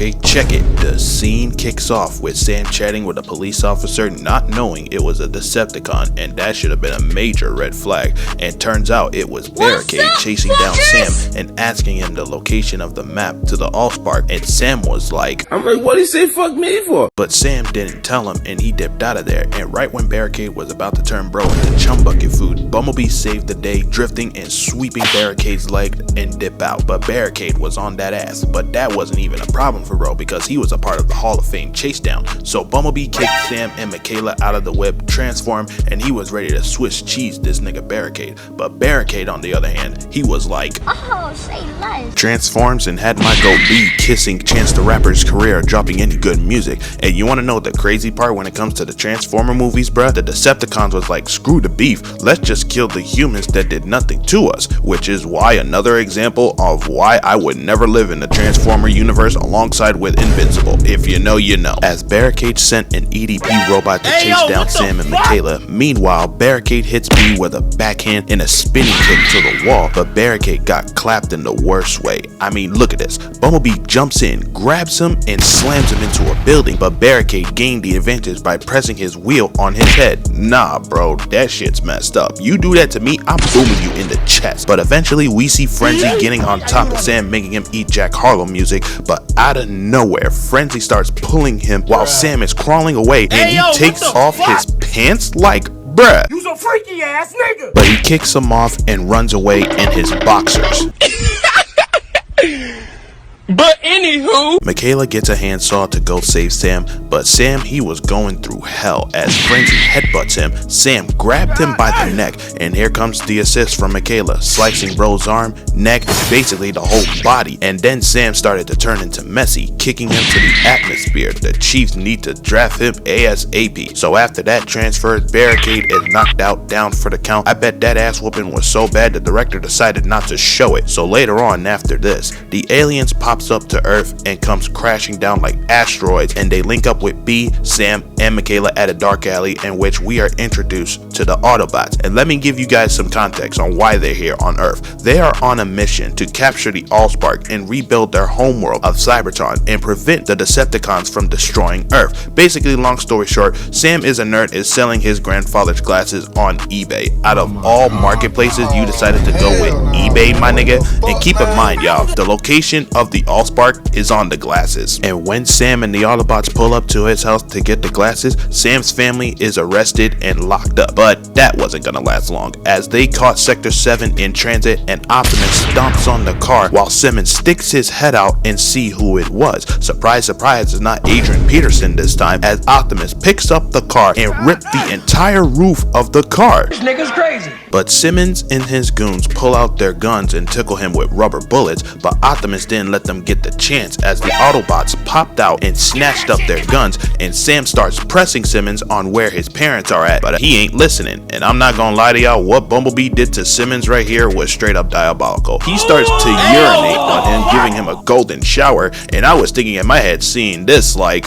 Okay, check it. The scene kicks off with Sam chatting with a police officer, not knowing it was a Decepticon, and that should have been a major red flag. And turns out it was Barricade chasing down Sam and asking him the location of the map to the Allspark, and Sam was like, I'm like, what did he say fuck me for? But Sam didn't tell him, and he dipped out of there. And right when Barricade was about to turn bro into chum bucket food, Bumblebee saved the day, drifting and sweeping Barricade's leg and dip out. But Barricade was on that ass. But that wasn't even a problem for bro, because he was a part of the Hall of Fame chase down. So Bumblebee kicked Sam and Michaela out of the whip, transformed, and he was ready to Swiss cheese this nigga Barricade. But Barricade, on the other hand, he was like, oh, say less. Transforms and had Michael B kissing Chance the Rapper's career, dropping any good music. And you wanna know the crazy part when it comes to the Transformer movies, bruh? The Decepticons was like, screw the beef, let's just kill the humans that did nothing to us. Which is why another example of why I would never live in the Transformer universe alongside with Invincible. If you know, you know. As Barricade sent an EDP robot to chase down Sam and Michaela, meanwhile Barricade hits B with a backhand and a spinning kick to the wall, but Barricade got clapped in the worst way. I mean, look at this. Bumblebee jumps in, grabs him, and slams him into a building, but Barricade gained the advantage by pressing his wheel on his head. Nah, bro, that shit's messed up. You do that to me, I'm booming you in the chest. But eventually we see Frenzy getting on top of Sam, making him eat Jack Harlow music, but out of nowhere, Frenzy starts pulling him while Sam is crawling away, and he takes off his pants like, bruh. You's a freaky ass nigga. But he kicks him off and runs away in his boxers. But anywho, Michaela gets a handsaw to go save Sam, but Sam, he was going through hell. As Frenzy headbutts him, Sam grabbed him by the neck, and here comes the assist from Michaela, slicing bro's arm, neck, basically the whole body. And then Sam started to turn into Messi, kicking him to the atmosphere. The Chiefs need to draft him ASAP. So after that transfer, Barricade is knocked out, down for the count. I bet that ass whooping was so bad the director decided not to show it. So later on after this, the aliens pops up to Earth and comes crashing down like asteroids, and they link up with B, Sam, and Michaela at a dark alley in which we are introduced to the Autobots. And let me give you guys some context on why they're here on Earth. They are on a mission to capture the Allspark and rebuild their homeworld of Cybertron and prevent the Decepticons from destroying Earth. Basically, long story short, Sam is a nerd, is selling his grandfather's glasses on eBay. Out of all marketplaces, you decided to go with eBay, my nigga. And keep in mind, y'all, the location of the Allspark is on the glasses. And when Sam and the Autobots pull up to his house to get the glasses, Sam's family is arrested and locked up. But that wasn't gonna last long, as they caught Sector 7 in transit, and Optimus stomps on the car while Simmons sticks his head out and see who it was. Surprise, surprise, it's not Adrian Peterson this time, as Optimus picks up the car and rips the entire roof of the car. this nigga's crazy. But Simmons and his goons pull out their guns and tickle him with rubber bullets, but Optimus didn't let them get the chance, as the Autobots popped out and snatched up their guns, and Sam starts pressing Simmons on where his parents are at, but he ain't listening. And I'm not gonna lie to y'all, what Bumblebee did to Simmons right here was straight up diabolical. He starts to urinate on him, giving him a golden shower, and I was thinking in my head, seeing this like,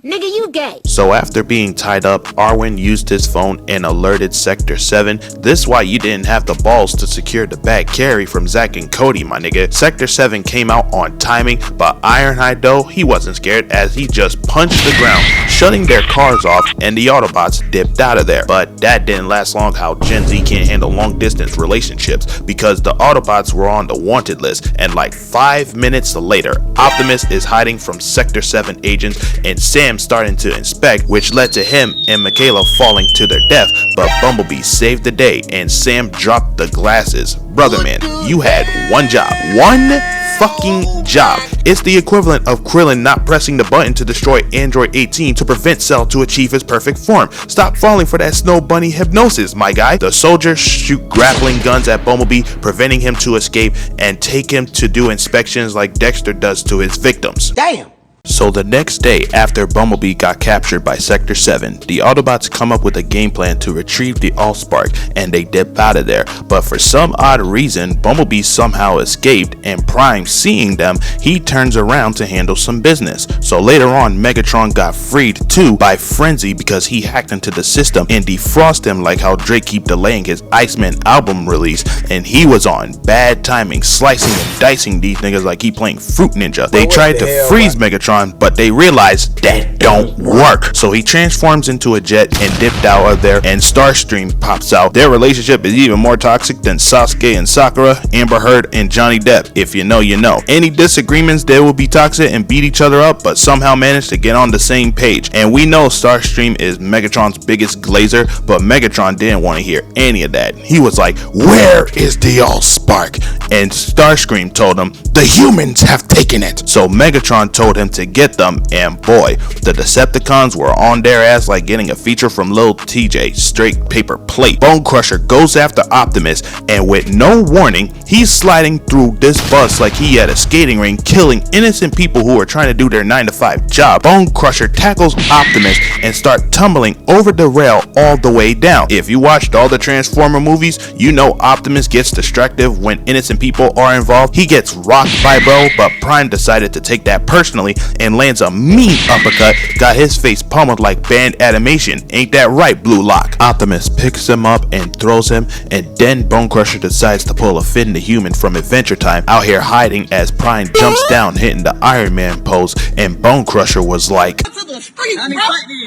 Nigga, you gay. so after being tied up, Arwen used his phone and alerted Sector 7. This why you didn't have the balls to secure the bag carry from Zack and Cody, my nigga. Sector 7 came out on timing, but Ironhide though, he wasn't scared, as he just punched the ground, shutting their cars off, and the Autobots dipped out of there. But that didn't last long, how Gen Z can't handle long distance relationships, because the Autobots were on the wanted list, and like 5 minutes later, Optimus is hiding from Sector 7 agents, and Sam starting to inspect, which led to him and Michaela falling to their death. But Bumblebee saved the day, and Sam dropped the glasses. Brother man, you had one job. One fucking job. It's the equivalent of Krillin not pressing the button to destroy Android 18 to prevent Cell to achieve his perfect form. Stop falling for that Snow Bunny hypnosis, my guy. The soldiers shoot grappling guns at Bumblebee, preventing him to escape, and take him to do inspections like Dexter does to his victims. Damn. So the next day, after Bumblebee got captured by Sector 7, the Autobots come up with a game plan to retrieve the Allspark and they dip out of there. But for some odd reason, Bumblebee somehow escaped, and Prime, seeing them, he turns around to handle some business. So later on, Megatron got freed too by Frenzy because he hacked into the system and defrosted him, like how Drake keep delaying his Iceman album release, and he was on bad timing, slicing and dicing these niggas like he playing Fruit Ninja. They tried to freeze Megatron, but they realized that don't work. So he transforms into a jet and dipped out of there, and Starscream pops out. Their relationship is even more toxic than Sasuke and Sakura, Amber Heard and Johnny Depp. If you know, you know. Any disagreements, they will be toxic and beat each other up, but somehow manage to get on the same page. And we know Starscream is Megatron's biggest glazer, but Megatron didn't want to hear any of that. He was like, "Where is the Allspark?" And Starscream told him, "The humans have taken it." So Megatron told him to get them, and boy, the Decepticons were on their ass like getting a feature from Lil TJ, straight paper plate. Bone Crusher goes after Optimus, and with no warning, he's sliding through this bus like he had a skating ring, killing innocent people who are trying to do their 9-to-5 job. Bone Crusher tackles Optimus and start tumbling over the rail all the way down. If you watched all the Transformer movies, you know Optimus gets distracted when innocent people are involved. He gets rocked by bro, but Prime decided to take that personally and lands a mean uppercut, got his face pummeled like band animation. Ain't that right, Blue Lock? Optimus picks him up and throws him, and then Bone Crusher decides to pull a Finn the Human from Adventure Time out here hiding as Prime jumps down, hitting the Iron Man pose, and Bone Crusher was like, To the street, bro.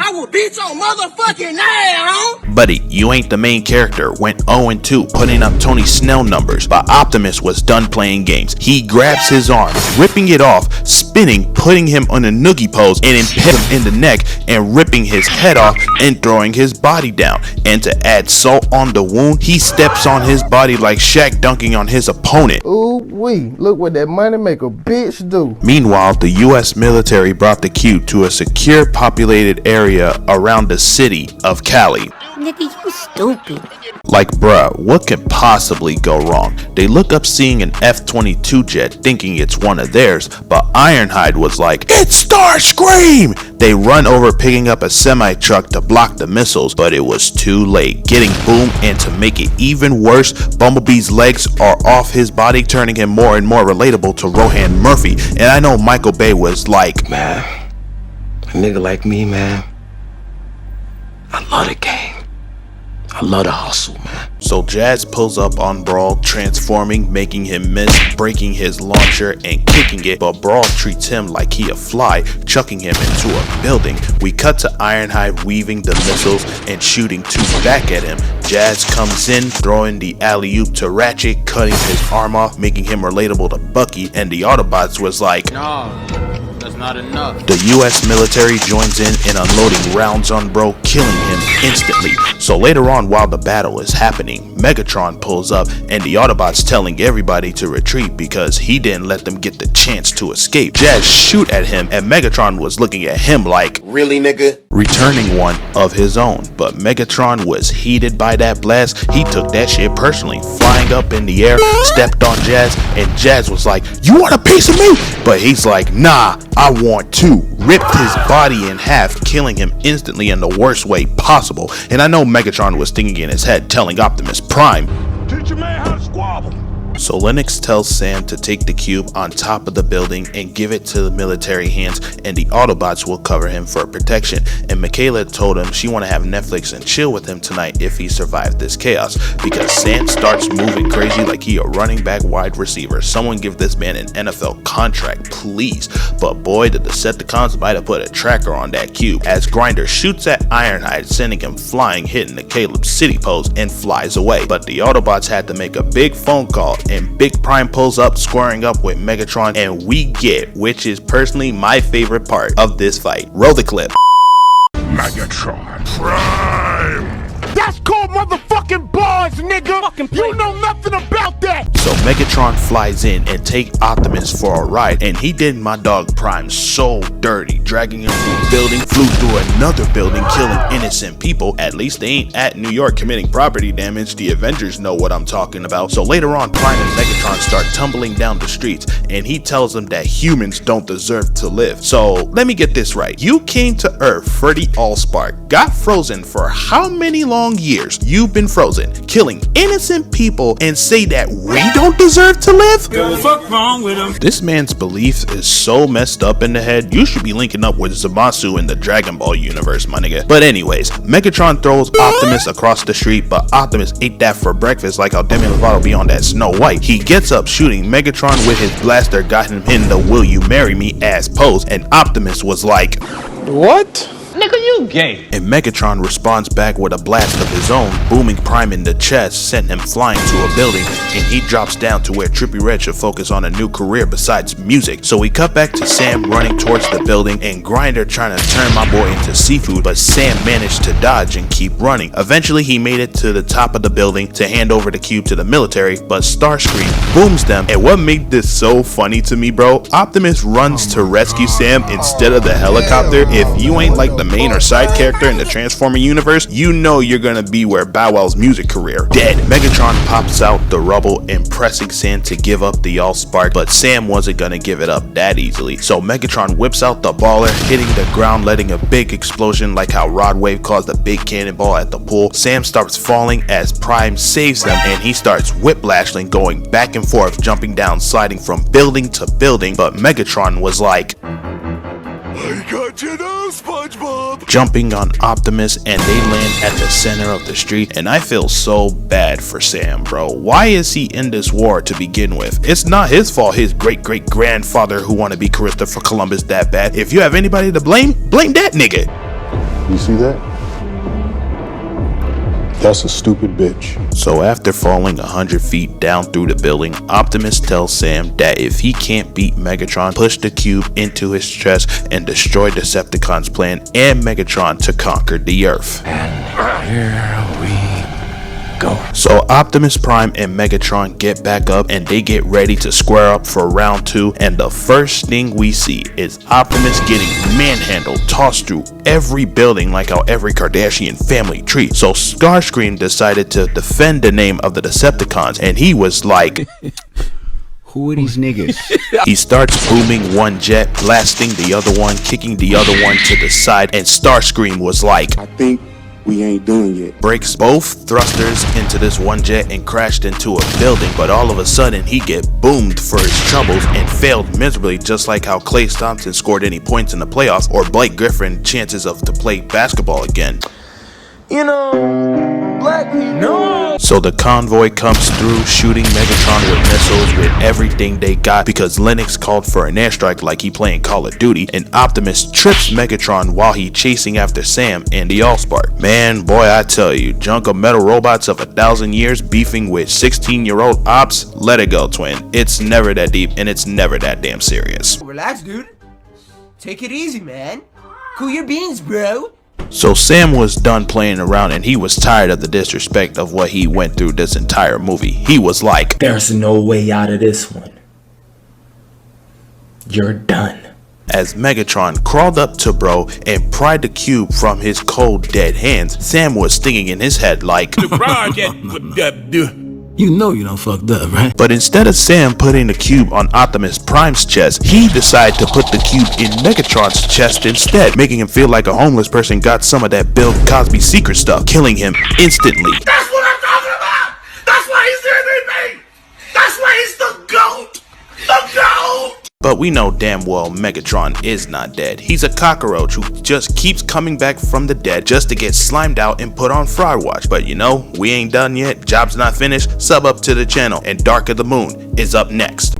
I will beat your motherfucking ass. "Buddy, you ain't the main character." Went 0-2, putting up Tony Snell numbers, but Optimus was done playing games. He grabs his arm, ripping it off, spinning, putting him on a noogie pose, and impale him in the neck and ripping his head off and throwing his body down. And to add salt on the wound, he steps on his body like Shaq dunking on his opponent. Ooh wee, look what that money make a bitch do. Meanwhile, the US military brought the cube to a secure populated area around the city of Cali. Nigga, you stupid. Like, bruh, what could possibly go wrong? They look up seeing an F-22 jet thinking it's one of theirs, but Ironhide was like, "It's Starscream!" They run over picking up a semi-truck to block the missiles, but it was too late, getting boomed, and to make it even worse, Bumblebee's legs are off his body, turning him more and more relatable to Rohan Murphy. And I know Michael Bay was like, Man, a nigga like me, man, I love the game. I love the hustle, man. So Jazz pulls up on Brawl, transforming, making him miss, breaking his launcher and kicking it, but Brawl treats him like he a fly, chucking him into a building. We cut to Ironhide weaving the missiles and shooting two back at him. Jazz comes in, throwing the alley-oop to Ratchet, cutting his arm off, making him relatable to Bucky, and the Autobots was like, No, that's not enough. The US military joins in and unloading rounds on Bro, killing him instantly. So later on, while the battle is happening, Megatron pulls up and the Autobots telling everybody to retreat because he didn't let them get the chance to escape. Jazz shoot at him and Megatron was looking at him like, "Really, nigga?" Returning one of his own. But Megatron was heated by that blast. He took that shit personally, flying up in the air, stepped on Jazz, and Jazz was like, "You want a piece of me?" But he's like, "Nah, I want to." Ripped his body in half, killing him instantly in the worst way possible. And I know Megatron was thinking in his head, telling Optimus Prime, Teach your man how to squabble. So Lennox tells Sam to take the cube on top of the building and give it to the military hands, and the Autobots will cover him for protection. And Michaela told him she want to have Netflix and chill with him tonight if he survived this chaos, because Sam starts moving crazy like he a running back wide receiver. Someone give this man an NFL contract, please. But boy, the Decepticons might have put a tracker on that cube, as Grinder shoots at Ironhide, sending him flying, hitting the Caleb City pose, and flies away. But the Autobots had to make a big phone call, and Big Prime pulls up, squaring up with Megatron, and we get, which is personally my favorite part of this fight. Roll the clip. Megatron Prime. That's called motherfucking bars, nigga. You know nothing about that. So Megatron flies in and take Optimus for a ride, and he did my dog Prime so dirty, dragging him through a building, flew through another building, killing innocent people. At least they ain't at New York committing property damage. The Avengers know what I'm talking about. So later on, Prime and Megatron start tumbling down the streets, and he tells them that humans don't deserve to live. So let me get this right. You came to Earth for the Allspark, got frozen for how many long years? You've been frozen, killing innocent people, and say that we don't deserve to live? What the fuck wrong with him? This man's belief is so messed up in the head. You should be linking up with Zamasu in the Dragon Ball universe, my nigga. But anyways, Megatron throws Optimus across the street, but Optimus ate that for breakfast like how Demi Lovato be on that Snow White. He gets up shooting Megatron with his blaster, got him in the "Will you marry me" ass pose, and Optimus was like, What? Nigga, you gay. and Megatron responds back with a blast of his own, booming Prime in the chest, sent him flying to a building, and he drops down to where Trippie Redd should focus on a new career besides music. So we cut back to Sam running towards the building, and Grinder trying to turn my boy into seafood, but Sam managed to dodge and keep running. Eventually he made it to the top of the building to hand over the cube to the military, but Starscream booms them. And what made this so funny to me, bro, Optimus runs to rescue Sam instead of the helicopter. If you ain't like the main or side character in the Transformer universe, you know you're gonna be where Bow Wow's music career dead. Megatron pops out the rubble, impressing Sam to give up the Allspark, but Sam wasn't gonna give it up that easily. So Megatron whips out the baller, hitting the ground, letting a big explosion like how Rod Wave caused a big cannonball at the pool. Sam starts falling as Prime saves them, and he starts whiplashing, going back and forth, jumping down, sliding from building to building, but Megatron was like, I got you now, SpongeBob. jumping on Optimus, and they land at the center of the street. And I feel so bad for Sam, bro. Why is he in this war to begin with? It's not his fault his great-great-grandfather who wanted to be Christopher Columbus that bad. If you have anybody to blame that nigga. You see that? That's a stupid bitch. So after falling 100 feet down through the building, Optimus tells Sam that if he can't beat Megatron, push the cube into his chest and destroy Decepticons' plan and Megatron to conquer the Earth. And here we go. So Optimus Prime and Megatron get back up, and they get ready to square up for round 2, and the first thing we see is Optimus getting manhandled, tossed through every building like how every Kardashian family tree. So Starscream decided to defend the name of the Decepticons, and he was like, who are these niggas? he starts booming one jet, blasting the other one, kicking the other one to the side, and Starscream was like, I think we ain't doing it. breaks both thrusters into this one jet and crashed into a building. But all of a sudden he get boomed for his troubles and failed miserably, just like how Klay Thompson scored any points in the playoffs, or Blake Griffin chances of to play basketball again. You know, black people. No. So the convoy comes through, shooting Megatron with missiles with everything they got, because Lennox called for an airstrike like he playing Call of Duty, and Optimus trips Megatron while he chasing after Sam and the Allspark. Man, boy, I tell you, junk of metal robots of 1,000 years beefing with 16-year-old ops, let it go, twin. It's never that deep, and it's never that damn serious. Relax, dude. Take it easy, man. Cool your beans, bro. So Sam was done playing around, and he was tired of the disrespect of what he went through this entire movie. He was like, There's no way out of this one. You're done. as Megatron crawled up to bro and pried the cube from his cold dead hands. Sam was thinking in his head like, You know you done fucked up, right? but instead of Sam putting the cube on Optimus Prime's chest, he decided to put the cube in Megatron's chest instead, making him feel like a homeless person got some of that Bill Cosby secret stuff, killing him instantly. That's what I'm talking about. That's why he's the MVP. That's why he's the GOAT. The GOAT. But we know damn well Megatron is not dead. He's a cockroach who just keeps coming back from the dead just to get slimed out and put on fraud watch. But you know, we ain't done yet. Job's not finished. Sub up to the channel, and Dark of the Moon is up next.